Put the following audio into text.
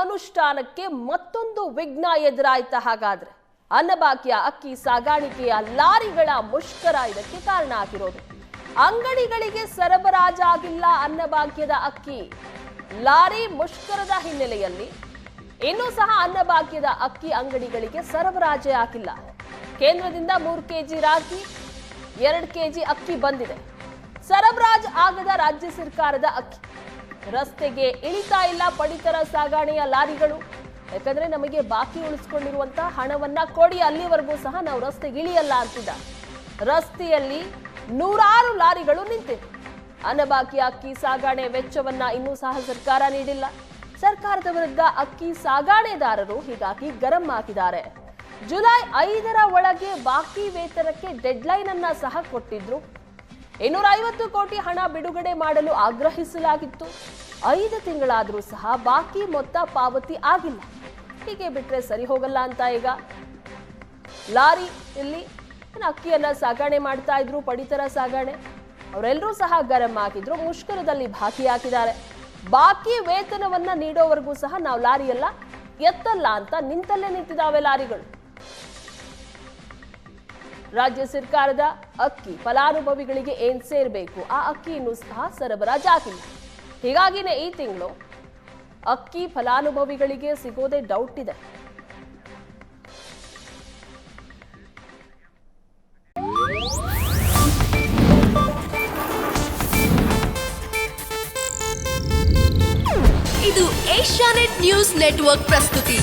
ಅನುಷ್ಠಾನಕ್ಕೆ ಮತ್ತೊಂದು ವಿಘ್ನ ಎದುರಾಯ್ತ. ಹಾಗಾದ್ರೆ ಅನ್ನಭಾಗ್ಯ ಅಕ್ಕಿ ಸಾಗಾಣಿಕೆಯ ಲಾರಿಗಳ ಮುಷ್ಕರ ಇದಕ್ಕೆ ಕಾರಣ ಆಗಿರೋದು. ಅಂಗಡಿಗಳಿಗೆ ಸರಬರಾಜಾಗಿಲ್ಲ ಅನ್ನಭಾಗ್ಯದ ಅಕ್ಕಿ. ಲಾರಿ ಮುಷ್ಕರದ ಹಿನ್ನೆಲೆಯಲ್ಲಿ ಇನ್ನೂ ಸಹ ಅನ್ನಭಾಗ್ಯದ ಅಕ್ಕಿ ಅಂಗಡಿಗಳಿಗೆ ಸರಬರಾಜೇ ಆಗಿಲ್ಲ. ಕೇಂದ್ರದಿಂದ 3 ಕೆಜಿ ರಾಗಿ 2 ಕೆಜಿ ಅಕ್ಕಿ ಬಂದಿದೆ. ಸರಬರಾಜು ಆಗದ ರಾಜ್ಯ ಸರ್ಕಾರದ ಅಕ್ಕಿ. ರಸ್ತೆಗೆ ಇಳಿತಾ ಇಲ್ಲ ಪಡಿತರ ಸಾಗಾಣೆಯ ಲಾರಿಗಳು. ಯಾಕಂದ್ರೆ ನಮಗೆ ಬಾಕಿ ಉಳಿಸ್ಕೊಂಡಿರುವಂತಹ ಹಣವನ್ನ ಕೊಡಿ, ಅಲ್ಲಿವರೆಗೂ ಸಹ ನಾವು ರಸ್ತೆಗೆ ಇಳಿಯಲ್ಲ ಅಂತಿದ್ದ. ರಸ್ತೆಯಲ್ಲಿ ನೂರಾರು ಲಾರಿಗಳು ನಿಂತಿವೆ. ಅನ್ನಭಾಗ್ಯ ಅಕ್ಕಿ ಸಾಗಾಣೆ ವೆಚ್ಚವನ್ನ ಇನ್ನೂ ಸಹ ಸರ್ಕಾರ ನೀಡಿಲ್ಲ. ಸರ್ಕಾರದ ವಿರುದ್ಧ ಅಕ್ಕಿ ಸಾಗಾಣೆದಾರರು ಹೀಗಾಗಿ ಗರಂ ಆಗಿದ್ದಾರೆ. ಜುಲೈ 5ರ ಒಳಗೆ ಬಾಕಿ ವೇತನಕ್ಕೆ ಡೆಡ್ಲೈನ್ ಅನ್ನ ಸಹ ಕೊಟ್ಟಿದ್ರು. 250 ಕೋಟಿ ಹಣ ಬಿಡುಗಡೆ ಮಾಡಲು ಆಗ್ರಹಿಸಲಾಗಿತ್ತು. 5 ತಿಂಗಳಾದರೂ ಸಹ ಬಾಕಿ ಮೊತ್ತ ಪಾವತಿ ಆಗಿಲ್ಲ. ಹೀಗೆ ಬಿಟ್ರೆ ಸರಿ ಹೋಗಲ್ಲ ಅಂತ ಈಗ ಲಾರಿಯಲ್ಲಿ ಅಕ್ಕಿಯನ್ನ ಸಾಗಾಣೆ ಮಾಡ್ತಾ ಇದ್ರು. ಪಡಿತರ ಸಾಗಾಣೆ ಅವರೆಲ್ಲರೂ ಸಹ ಗರಂ ಆಗಿದ್ರು. ಮುಷ್ಕರದಲ್ಲಿ ಭಾಗಿಯಾಗಿದ್ದಾರೆ. ಬಾಕಿ ವೇತನವನ್ನ ನೀಡೋವರೆಗೂ ಸಹ ನಾವು ಲಾರಿಯೆಲ್ಲ ಎತ್ತಲ್ಲ ಅಂತ ನಿಂತಲ್ಲೇ ನಿಂತಿದ್ದಾವೆ ಲಾರಿಗಳು. ರಾಜ್ಯ ಸರ್ಕಾರದ ಅಕ್ಕಿ ಫಲಾನುಭವಿಗಳಿಗೆ ಏನ್ ಸೇರ್ಬೇಕು ಆ ಅಕ್ಕಿ ಇನ್ನೂ ಸಹ ಸರಬರಾಜಾಗಿಲ್ಲ. ಹೀಗಾಗಿನೇ ಈ ತಿಂಗಳು ಅಕ್ಕಿ ಫಲಾನುಭವಿಗಳಿಗೆ ಸಿಗೋದೇ ಡೌಟ್ ಇದೆ. ಇದು ಏಷ್ಯಾನೆಟ್ ನ್ಯೂಸ್ ನೆಟ್ವರ್ಕ್ ಪ್ರಸ್ತುತಿ.